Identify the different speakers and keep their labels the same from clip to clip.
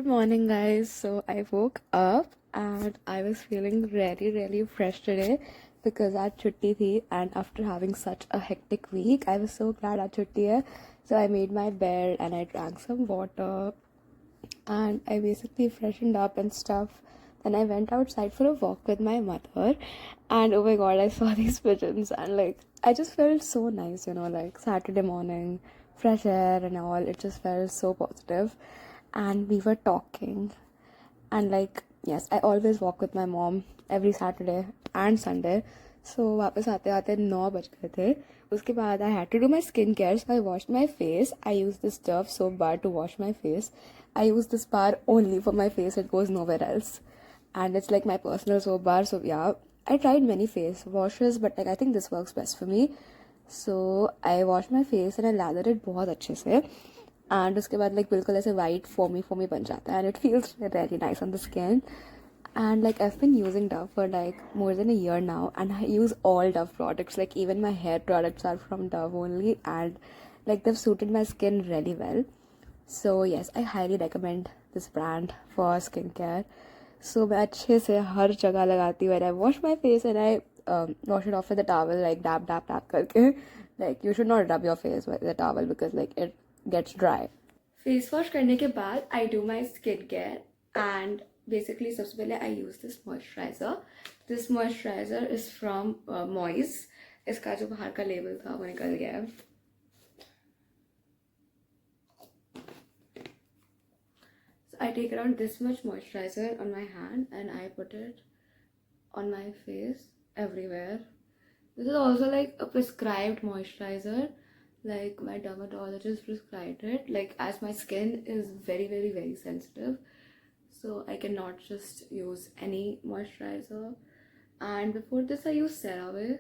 Speaker 1: Good morning, guys. So I woke up and I was feeling really fresh today because आज छुट्टी थी and after having such a hectic week, I was so glad आज छुट्टी है. So I made my bed and I drank some water and I basically freshened up and stuff. Then I went outside for a walk with my mother and oh my god, I saw these pigeons and like I just felt so nice, like Saturday morning, fresh air and all. It just felt so positive. And we were talking and like yes, I always walk with my mom every Saturday and Sunday. So वापस आते आते 9 बज गए थे. उसके बाद I had to do my skincare, so I washed my face. I use this Dove soap bar to wash my face. I use this bar only for my face, it goes nowhere else. And it's like my personal soap bar, so yeah. I tried many face washes, but like I think this works best for me. So I washed my face and I lathered it बहुत अच्छे से. And उसके बाद like बिल्कुल ऐसे white foamy बन जाता है and it feels really nice on the skin. And like I've been using Dove for like more than a year now and I use all Dove products, like even my hair products are from Dove only and like they've suited my skin really well. So yes, I highly recommend this brand for skincare. So मैं अच्छे से हर जगह लगाती हूँ and I wash my face and I wash it off with a towel, like dab करके. Like you should not rub your face with a towel because like it gets dry. Face wash करने के बाद I do my skincare and basically सबसे पहले I use this moisturizer. This moisturizer is from Moise. इसका जो बाहर का label था वो निकल गया है. So I take around this much moisturizer on my hand and I put it on my face everywhere. This is also like a prescribed moisturizer. Like my dermatologist prescribed it, like as my skin is very sensitive, so I cannot just use any moisturizer. And before this I used CeraVe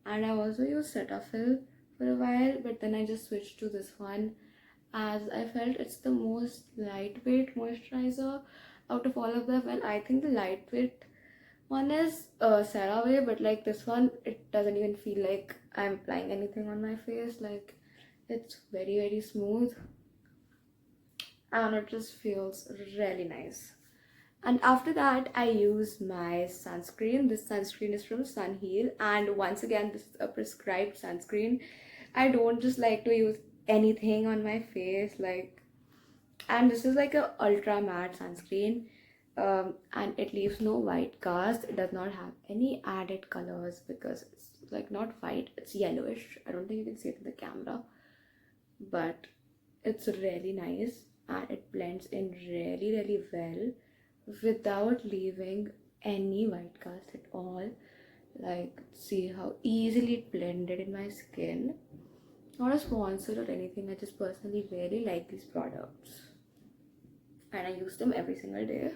Speaker 1: and I also used Cetaphil for a while, but then I just switched to this one as I felt it's the most lightweight moisturizer out of all of them. Well, I think the lightweight one is CeraVe, but like this one, it doesn't even feel like I'm applying anything on my face. Like it's very smooth and it just feels really nice. And after that I use my sunscreen. This sunscreen is from Sunheal and once again this is a prescribed sunscreen. I don't just like to use anything on my face, like, and this is like a ultra matte sunscreen and it leaves no white cast. It does not have any added colors because it's like not white, it's yellowish. I don't think you can see it in the camera, but it's really nice and it blends in really well without leaving any white cast at all. Like, see how easily it blended in my skin. Not a sponsor or anything, I just personally really like these products and I use them every single day.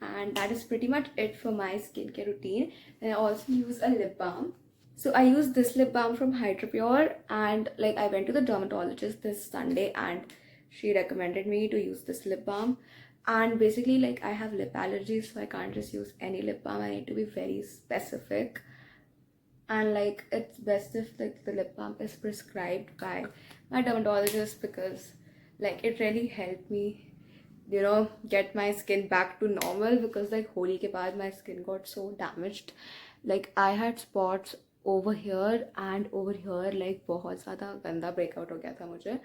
Speaker 1: And that is pretty much it for my skincare routine. And I also use a lip balm. So I use this lip balm from Hydropure and like I went to the dermatologist this Sunday and she recommended me to use this lip balm. And basically like I have lip allergies, so I can't just use any lip balm. I need to be very specific. And like it's best if like the lip balm is prescribed by my dermatologist because like it really helped me, get my skin back to normal because like Holi ke baad my skin got so damaged. Like I had spots over here and over here, like बहुत ज़्यादा गंदा breakout हो गया था मुझे.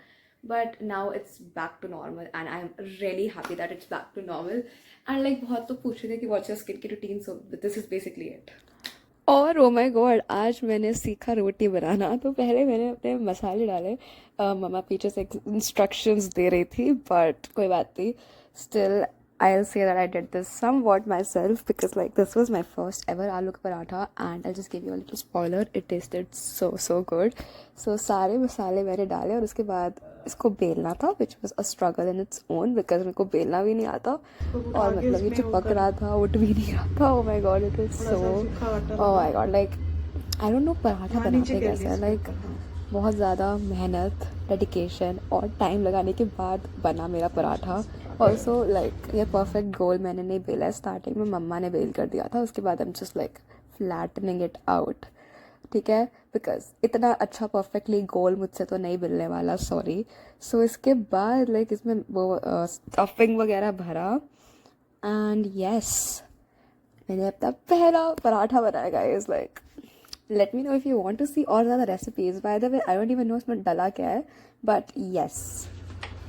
Speaker 1: But now it's back to normal and I'm really happy that it's back to normal. And like बहुत तो पूछ रहे थे कि what's your skincare routine, so this is basically it. और ओ माय गॉड, आज मैंने सीखा रोटी बनाना. तो पहले मैंने अपने मसाले डाले. मम्मा पीछे से इंस्ट्रक्शंस दे रही थी बट कोई बात नहीं. Still I'll say that I did this somewhat myself because like this was my first ever aloo ka paratha and I'll just give you a little spoiler, it tasted so good. So सारे मसाले मैंने डाले और उसके बाद इसको बेलना था, which was a struggle in its own because मेरे को बेलना भी नहीं आता और मतलब ये चिपक रहा था, उठ भी नहीं रहा था. Oh my god, it was so, oh my god, like I don't know paratha बनाते कैसे है. like बहुत ज़्यादा मेहनत, डेडिकेशन और टाइम लगाने के बाद बना मेरा पराठा. ऑल्सो लाइक ये परफेक्ट गोल मैंने नहीं बेला है. स्टार्टिंग में मम्मा ने बेल कर दिया था, उसके बाद I am just like flattening it out. ठीक है, बिकॉज इतना अच्छा परफेक्टली गोल मुझसे तो नहीं मिलने वाला, सॉरी। सो इसके बाद लाइक इसमें वो स्टफिंग वगैरह भरा एंड यस, मैंने अपना पहला पराठा बनाया guys. Like let me know if you want to see और ज़्यादा recipes. By the way I don't even know इसमें डला क्या है, बट यस।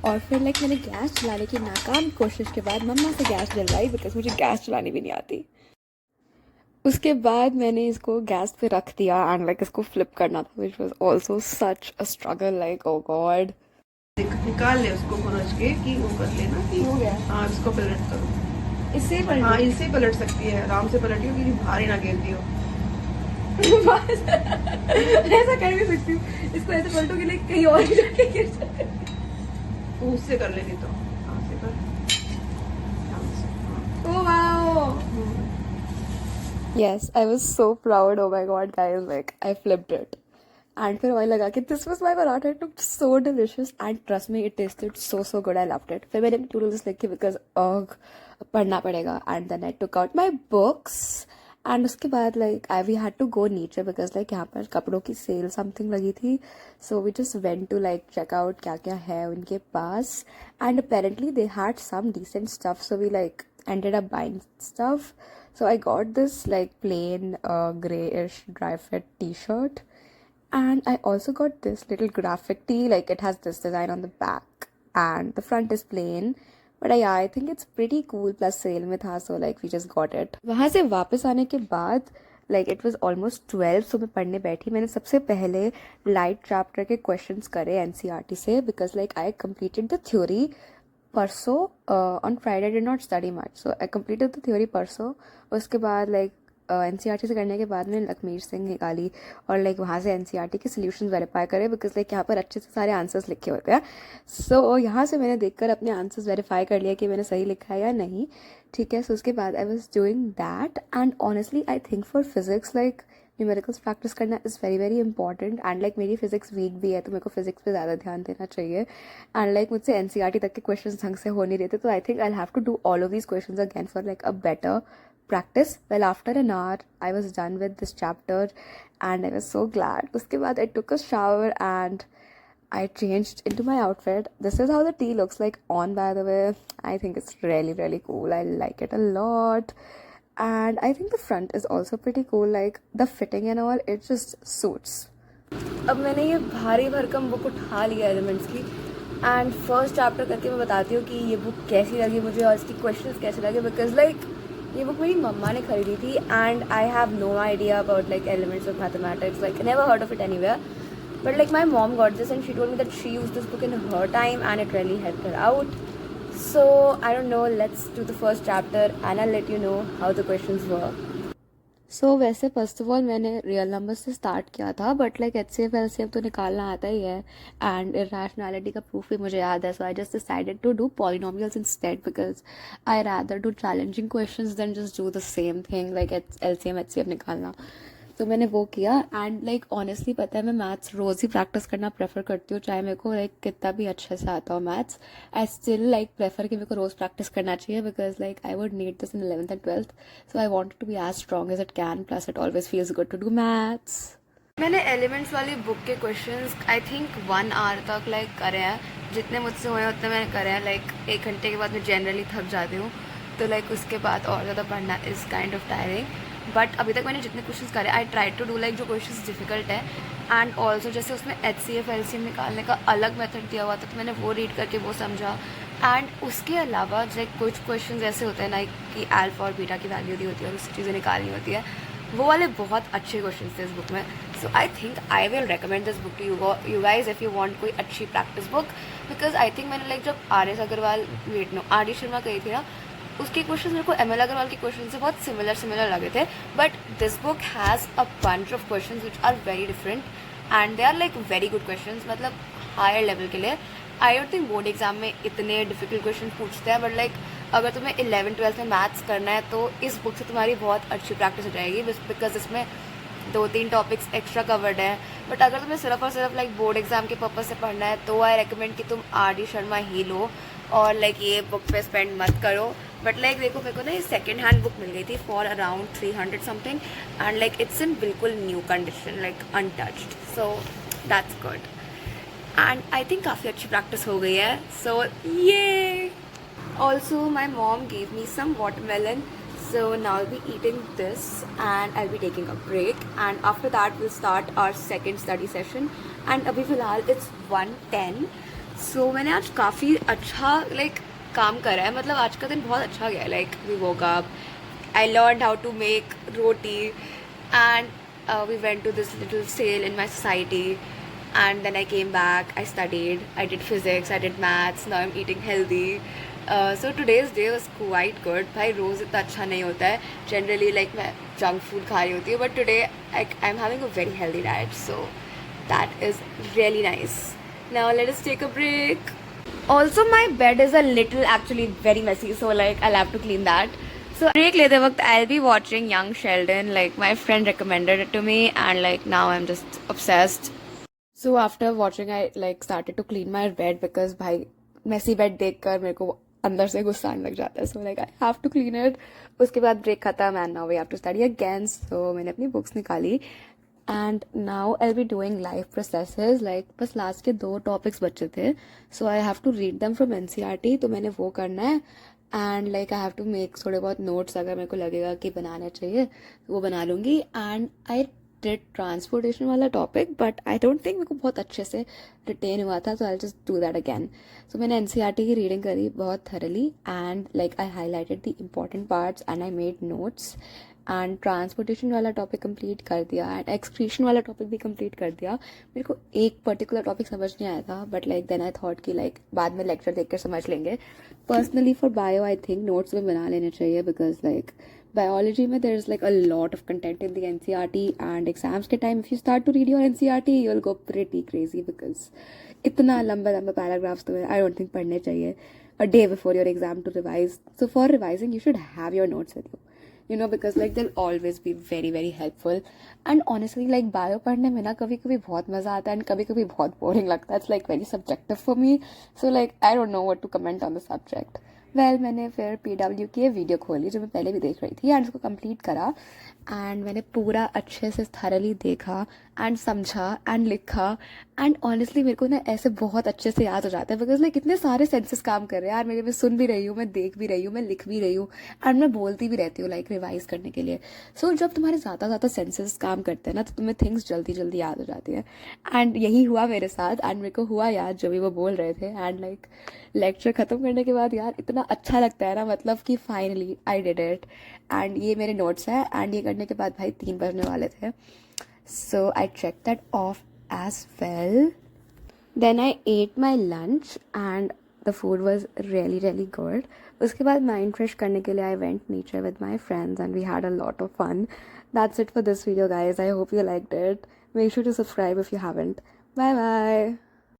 Speaker 1: और फिर लाइक मैंने गैस चलाने की नाकाम कोशिश के बाद मम्मा से गैस डलवाई, बिकॉज मुझे गैस चलानी भी नहीं आती। उसके बाद मैंने इसको गैस पे रख दिया एंड लाइक इसको फ्लिप करना था, which was also such a struggle, like oh God.
Speaker 2: निकाल ले उसको भुनज के कि वो कर लेना कि
Speaker 1: हो गया।
Speaker 2: हाँ इसको पलट करो।
Speaker 1: इससे
Speaker 2: हाँ इससे ही पलट सकती है, आराम से पलटियो कि भारी ना गिरती हो।
Speaker 1: ऐसा कर भी सकती हूँ, इसको ऐसे पलटोगे लाइक कहीं और जाके गिर जाए।
Speaker 2: तो उससे कर लेगी तो हाँ से कर।
Speaker 1: Oh wow! Yes, I was so proud. Oh my god, guys! Like I flipped it, and फिर oil लगा के this was my paratha. It looked so delicious, and trust me, it tasted so good. I loved it. फिर मैंने noodles लिखे because पढ़ना पड़ेगा, and then I took out my books. And उसके बाद like we had to go नीचे because like यहाँ पर कपड़ों की सेल समथिंग लगी थी, so we just went to like check out क्या क्या है उनके पास, and apparently they had some decent stuff, so we like ended up buying stuff. So I got this like plain grayish dry fit t-shirt, and I also got this little graphic tee, like it has this design on the back and the front is plain, but yeah, I think it's pretty cool, plus sale में था, so like we just got it. वहाँ से वापस आने के बाद like it was almost 12, so मैं पढ़ने बैठी। मैंने सबसे पहले लाइट चैप्टर के क्वेश्चंस करे एनसीईआरटी से, because like I completed the theory परसों। On Friday did not study much, so I completed the theory परसों। उसके बाद लाइक एनसीईआरटी से करने के बाद मैंने लखमीर सिंह निकाली और लाइक वहाँ से एनसीईआरटी के सॉल्यूशंस वेरीफाई करे, बिकॉज लाइक यहाँ पर अच्छे से सारे आंसर्स लिखे होते हैं। सो यहाँ से मैंने देखकर अपने आंसर्स वेरीफाई कर लिया कि मैंने सही लिखा है या नहीं, ठीक है। सो उसके बाद I was doing that, and honestly I think for physics like numericals practice करना is very very important, and like मेरी फिजिक्स वीक भी है, तो मेरे को फिजिक्स पे ज़्यादा ध्यान देना चाहिए। एंड लाइक मुझसे एनसीईआरटी तक के क्वेश्चन ढंग से हो नहीं रहे थे, तो I think I have to do all of these question again for like a better practice. Well, after an hour I was done with this chapter and I was so glad. उसके बाद I took a shower and I changed into my outfit. This is how the tea looks like on, by the way. I think it's really cool. I like it a lot. And I think the front is also pretty cool, like the fitting and all, it just suits. अब मैंने ये भारी भरकम book उठा लिया elements की, and first chapter करके मैं बताती हूँ कि ये बुक कैसी लगी मुझे और इसकी क्वेश्चंस कैसे लगे, बिकॉज लाइक ये बुक मेरी मम्मा ने खरीदी थी and I have no idea about like elements of mathematics, like never heard of it anywhere, but like my mom got this and she told me that she used this book in her time and it really helped her out. So I don't know, let's do the first chapter and I'll let you know how the questions were. So वैसे first of all मैंने real number से start किया था, but like HCF LCM तो निकालना आता ही है, and irrationality का प्रूफ भी मुझे याद है, so I just decided to do polynomials instead, because I rather do challenging questions than just do the same thing like LCM HCF निकालना। तो मैंने वो किया, एंड लाइक ऑनेस्टली पता है मैं मैथ्स रोज़ ही प्रैक्टिस करना प्रेफर करती हूँ, चाहे मेरे को लाइक कितना भी अच्छे से आता हो maths. I still like prefer कि मेरे को रोज़ प्रैक्टिस करना चाहिए, because like I would need this in 11th and 12th, so I wanted to be as strong as it can, plus it always feels good to do maths. मैंने elements वाली book के questions I think 1 hour तक like करे हैं, जितने मुझसे हुए उतने मैंने करे हैं। लाइक 1 घंटे के बाद मैं जनरली थक जाती हूँ, तो लाइक उसके बाद और ज़्यादा पढ़ना is kind of tiring, but अभी तक मैंने जितने क्वेश्चंस करे I try to do like जो क्वेश्चंस डिफिकल्ट है, एंड ऑल्सो जैसे उसमें HCF LCM निकालने का अलग मेथड दिया हुआ था, तो मैंने वो रीड करके वो समझा। एंड उसके अलावा लाइक कुछ क्वेश्चंस ऐसे होते हैं ना कि अल्फा और बीटा की वैल्यू दी होती है और उसकी चीज़ें निकालनी होती है, वो वाले बहुत अच्छे क्वेश्चन थे इस बुक में। So I think I will recommend this book to you guys if you want कोई अच्छी practice book, because I think मैंने लाइक जब RS अग्रवाल RD शर्मा कही थी ना, उसके क्वेश्चन मेरे को ML अग्रवाल के क्वेश्चन से बहुत सिमिलर लगे थे, but this book has a bunch of questions which are very different and they are like very good questions, मतलब हायर लेवल के लिए। I don't think board exam में इतने डिफिकल्ट क्वेश्चन पूछते हैं, बट लाइक अगर तुम्हें 11th 12th में मैथ्स करना है तो इस बुक से तुम्हारी बहुत अच्छी प्रैक्टिस हो जाएगी, बिकॉज इसमें 2-3 टॉपिक्स एक्स्ट्रा कवर्ड है। बट अगर तुम्हें सिर्फ और सिर्फ लाइक बोर्ड एग्जाम के पर्पज से पढ़ना है तो आई रिकमेंड कि तुम RD शर्मा ही लो और लाइक ये बुक पे स्पेंड मत करो, बट लाइक देखो मेरे को ना ये सेकेंड हैंड बुक मिल गई थी for around 300 something and like it's in बिल्कुल new condition like untouched, so that's good and I think काफ़ी अच्छी प्रैक्टिस हो गई है, सो ये also my mom gave me some watermelon, so now I'll be eating this and I'll be taking a break and after that we'll start our second study session and अभी फ़िलहाल it's 1:10, so मैंने आज काफ़ी अच्छा like काम करा है, मतलब आज का दिन बहुत अच्छा गया. Like we woke up, I learned how to make roti and we went to this little sale in my society and then I came back, I studied, I did physics, I did maths, now I'm eating healthy. So today's day was quite good. भाई रोज़ इतना अच्छा नहीं होता है generally, like मैं junk food खा रही होती हूँ, but today I am having a very healthy diet, so that is really nice. Now let us take a break. Also my bed is a little actually very messy, so like I'll have to clean that. So break लेते वक्त I'll be watching Young Sheldon, like my friend recommended it to me and like now I'm just obsessed. So after watching I like started to clean my bed because भाई Messi bed देख कर मेरे को अंदर से गुस्सा आने लग जाता है, so like I have to clean it. उसके बाद ब्रेक खत्म and now we have to study again, so मैंने अपनी बुक्स निकाली and now I be doing life processes. Like बस लास्ट के 2 टॉपिक्स बचे थे, so I have to read them from NCERT, तो मैंने वो करना है and like I have to make थोड़े बहुत नोट्स अगर मेरे को लगेगा कि बनाने चाहिए तो वो बना लूँगी. एंड आई डिड ट्रांसपोर्टेशन वाला topic but I don't think मेरे को बहुत अच्छे से रिटेन हुआ था, so I just do that again. So मैंने एनसीईआरटी की रीडिंग करी बहुत thoroughly and like I highlighted the important parts and I made notes and transportation वाला टॉपिक कंप्लीट कर दिया एंड एक्सक्रीशन वाला टॉपिक भी कंप्लीट कर दिया. मेरे को एक पर्टिकुलर टॉपिक समझ नहीं आया था but like then I thought कि लाइक बाद में लेक्चर देख कर समझ लेंगे. Personally for bio I think notes में बना लेने चाहिए बिकॉज लाइक biology में there is like a lot of content in the NCERT and exams के time if you start to read your NCERT you'll go pretty crazy because इतना लंबा लंबा paragraphs तो I don't think पढ़ने चाहिए a day before your exam to revise. So for revising you should have your notes with you know because like they'll always be very very helpful and honestly like bio पढ़ने में ना कभी कभी बहुत मज़ा आता है and कभी कभी बहुत boring लगता है. It's like very subjective for me, so like I don't know what to comment on the subject. Well मैंने फिर PW की वीडियो खोली जो मैं पहले भी देख रही थी एंड उसको कंप्लीट करा एंड मैंने पूरा अच्छे से थरली देखा एंड समझा एंड लिखा एंड ऑनेस्टली मेरे को ना ऐसे बहुत अच्छे से याद हो जाता है बिकॉज लाइक इतने सारे सेंसेस काम कर रहे हैं यार मेरे. मैं सुन भी रही हूँ, मैं देख भी रही हूँ, मैं लिख भी रही हूँ एंड मैं बोलती भी रहती हूँ लाइक रिवाइज करने के लिए. सो जब तुम्हारे ज़्यादा सेंसेस काम करते हैं ना तो तुम्हें थिंग्स जल्दी जल्दी याद हो जाती है एंड यही हुआ मेरे साथ एंड मेरे को हुआ याद जो भी वो बोल रहे थे एंड लाइक लेक्चर ख़त्म करने के बाद यार इतना अच्छा लगता है ना, मतलब कि finally I did it. And ये मेरे नोट्स हैं एंड ये करने के बाद भाई 3 बजने वाले थे, so I check that off as well. Then I ate my lunch and the food was really really good. उसके बाद माइंड फ्रेश करने के लिए I went nature with my friends and we had a lot of fun. That's it for this video guys. I hope you liked it. Make sure to subscribe if you haven't. Bye bye.